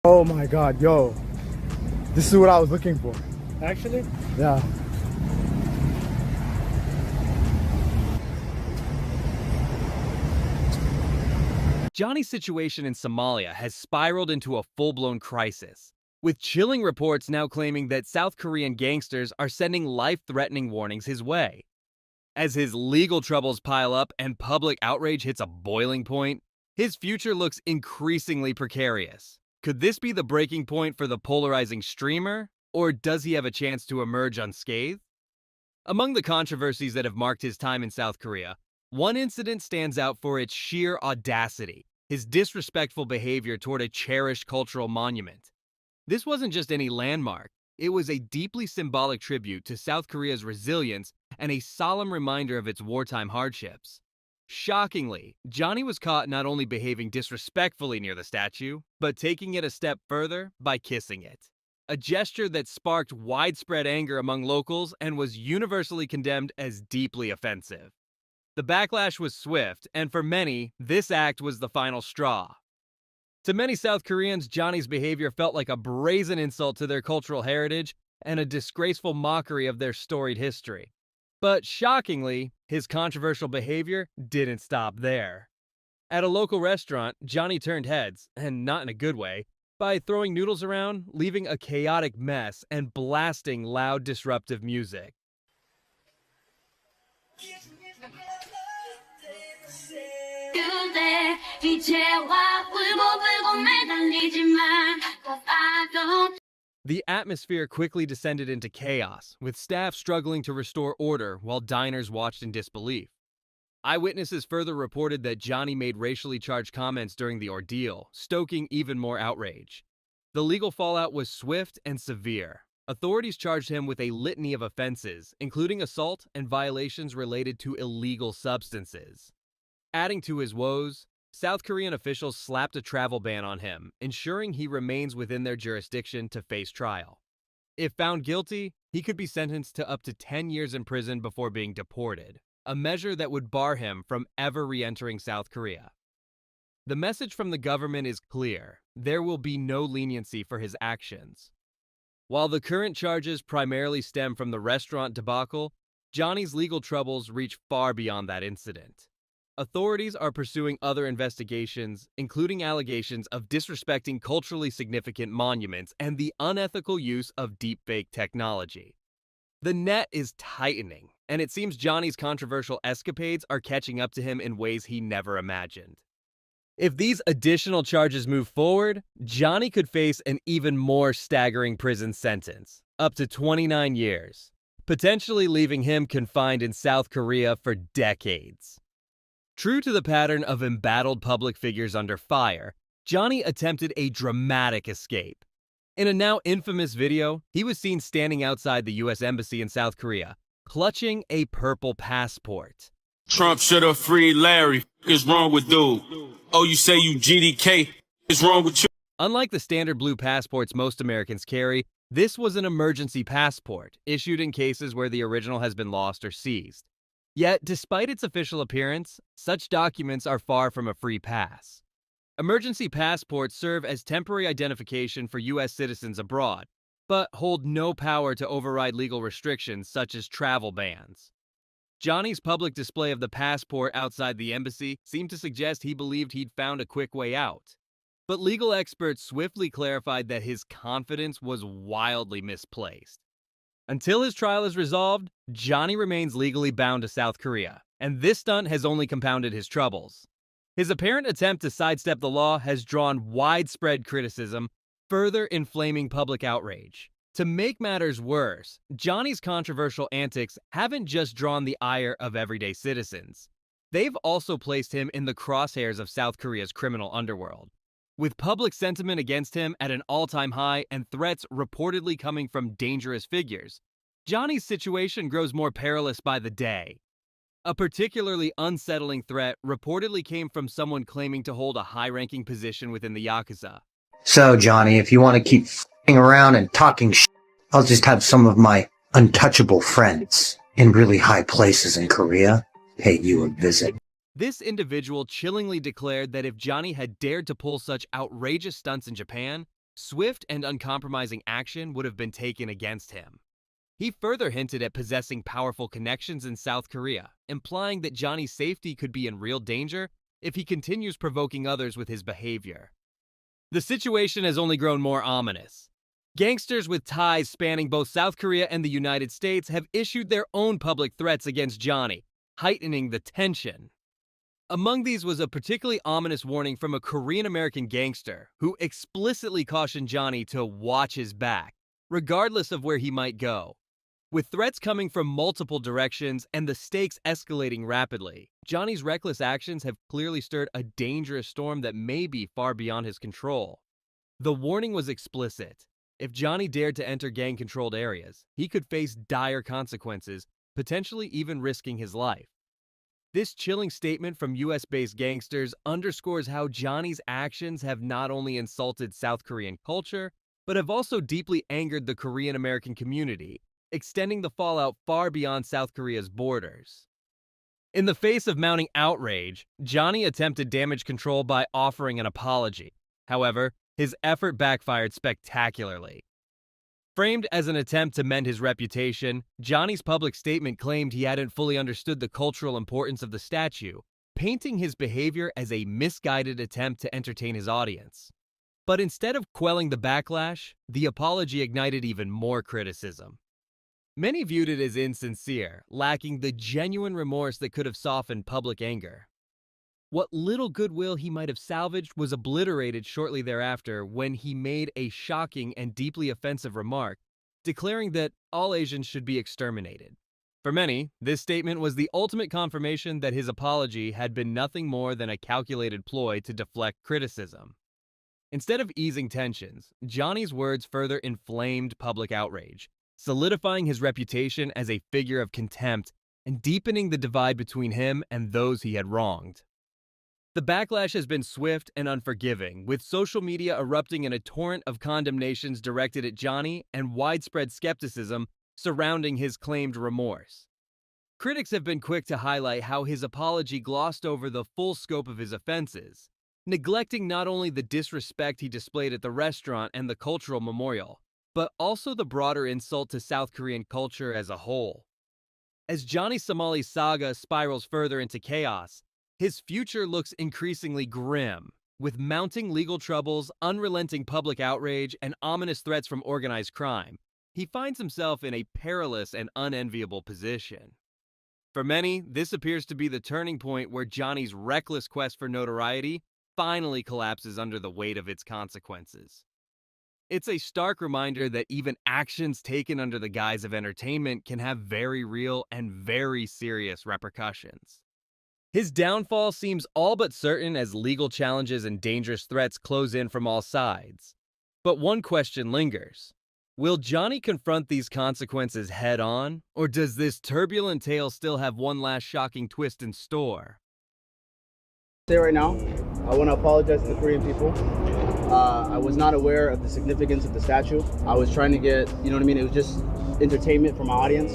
Oh my god, yo. This is what I was looking for. Actually? Yeah. Johnny's situation in Somalia has spiraled into a full-blown crisis, with chilling reports now claiming that South Korean gangsters are sending life-threatening warnings his way. As his legal troubles pile up and public outrage hits a boiling point, his future looks increasingly precarious. Could this be the breaking point for the polarizing streamer, or does he have a chance to emerge unscathed? Among the controversies that have marked his time in South Korea, one incident stands out for its sheer audacity: his disrespectful behavior toward a cherished cultural monument. This wasn't just any landmark, it was a deeply symbolic tribute to South Korea's resilience and a solemn reminder of its wartime hardships. Shockingly, Johnny was caught not only behaving disrespectfully near the statue, but taking it a step further by kissing it. A gesture that sparked widespread anger among locals and was universally condemned as deeply offensive. The backlash was swift, and for many, this act was the final straw. To many South Koreans, Johnny's behavior felt like a brazen insult to their cultural heritage and a disgraceful mockery of their storied history. But shockingly, his controversial behavior didn't stop there. At a local restaurant, Johnny turned heads, and not in a good way, by throwing noodles around, leaving a chaotic mess, and blasting loud, disruptive music. The atmosphere quickly descended into chaos, with staff struggling to restore order while diners watched in disbelief. Eyewitnesses further reported that Johnny made racially charged comments during the ordeal, stoking even more outrage. The legal fallout was swift and severe. Authorities charged him with a litany of offenses, including assault and violations related to illegal substances. Adding to his woes, South Korean officials slapped a travel ban on him, ensuring he remains within their jurisdiction to face trial. If found guilty, he could be sentenced to up to 10 years in prison before being deported, a measure that would bar him from ever re-entering South Korea. The message from the government is clear: there will be no leniency for his actions. While the current charges primarily stem from the restaurant debacle, Johnny's legal troubles reach far beyond that incident. Authorities are pursuing other investigations, including allegations of disrespecting culturally significant monuments and the unethical use of deepfake technology. The net is tightening, and it seems Johnny's controversial escapades are catching up to him in ways he never imagined. If these additional charges move forward, Johnny could face an even more staggering prison sentence, up to 29 years, potentially leaving him confined in South Korea for decades. True to the pattern of embattled public figures under fire, Johnny attempted a dramatic escape. In a now infamous video, he was seen standing outside the U.S. Embassy in South Korea, clutching a purple passport. Trump should have freed Larry. What's wrong with dude? Oh, you say you GDK? What's wrong with you? Unlike the standard blue passports most Americans carry, this was an emergency passport, issued in cases where the original has been lost or seized. Yet, despite its official appearance, such documents are far from a free pass. Emergency passports serve as temporary identification for U.S. citizens abroad, but hold no power to override legal restrictions such as travel bans. Johnny's public display of the passport outside the embassy seemed to suggest he believed he'd found a quick way out. But legal experts swiftly clarified that his confidence was wildly misplaced. Until his trial is resolved, Johnny remains legally bound to South Korea, and this stunt has only compounded his troubles. His apparent attempt to sidestep the law has drawn widespread criticism, further inflaming public outrage. To make matters worse, Johnny's controversial antics haven't just drawn the ire of everyday citizens. They've also placed him in the crosshairs of South Korea's criminal underworld. With public sentiment against him at an all-time high and threats reportedly coming from dangerous figures, Johnny's situation grows more perilous by the day. A particularly unsettling threat reportedly came from someone claiming to hold a high-ranking position within the Yakuza. So, Johnny, if you want to keep f***ing around and talking shit, I'll just have some of my untouchable friends in really high places in Korea pay you a visit. This individual chillingly declared that if Johnny had dared to pull such outrageous stunts in Japan, swift and uncompromising action would have been taken against him. He further hinted at possessing powerful connections in South Korea, implying that Johnny's safety could be in real danger if he continues provoking others with his behavior. The situation has only grown more ominous. Gangsters with ties spanning both South Korea and the United States have issued their own public threats against Johnny, heightening the tension. Among these was a particularly ominous warning from a Korean-American gangster who explicitly cautioned Johnny to watch his back, regardless of where he might go. With threats coming from multiple directions and the stakes escalating rapidly, Johnny's reckless actions have clearly stirred a dangerous storm that may be far beyond his control. The warning was explicit. If Johnny dared to enter gang-controlled areas, he could face dire consequences, potentially even risking his life. This chilling statement from US-based gangsters underscores how Johnny's actions have not only insulted South Korean culture, but have also deeply angered the Korean-American community, extending the fallout far beyond South Korea's borders. In the face of mounting outrage, Johnny attempted damage control by offering an apology. However, his effort backfired spectacularly. Framed as an attempt to mend his reputation, Johnny's public statement claimed he hadn't fully understood the cultural importance of the statue, painting his behavior as a misguided attempt to entertain his audience. But instead of quelling the backlash, the apology ignited even more criticism. Many viewed it as insincere, lacking the genuine remorse that could have softened public anger. What little goodwill he might have salvaged was obliterated shortly thereafter when he made a shocking and deeply offensive remark, declaring that all Asians should be exterminated. For many, this statement was the ultimate confirmation that his apology had been nothing more than a calculated ploy to deflect criticism. Instead of easing tensions, Johnny's words further inflamed public outrage, solidifying his reputation as a figure of contempt and deepening the divide between him and those he had wronged. The backlash has been swift and unforgiving, with social media erupting in a torrent of condemnations directed at Johnny and widespread skepticism surrounding his claimed remorse. Critics have been quick to highlight how his apology glossed over the full scope of his offenses, neglecting not only the disrespect he displayed at the restaurant and the cultural memorial, but also the broader insult to South Korean culture as a whole. As Johnny Somali's saga spirals further into chaos, his future looks increasingly grim, with mounting legal troubles, unrelenting public outrage, and ominous threats from organized crime. He finds himself in a perilous and unenviable position. For many, this appears to be the turning point where Johnny's reckless quest for notoriety finally collapses under the weight of its consequences. It's a stark reminder that even actions taken under the guise of entertainment can have very real and very serious repercussions. His downfall seems all but certain as legal challenges and dangerous threats close in from all sides. But one question lingers. Will Johnny confront these consequences head-on, or does this turbulent tale still have one last shocking twist in store? Right now, I want to apologize to the Korean people. I was not aware of the significance of the statue. I was trying to get, it was just entertainment for my audience.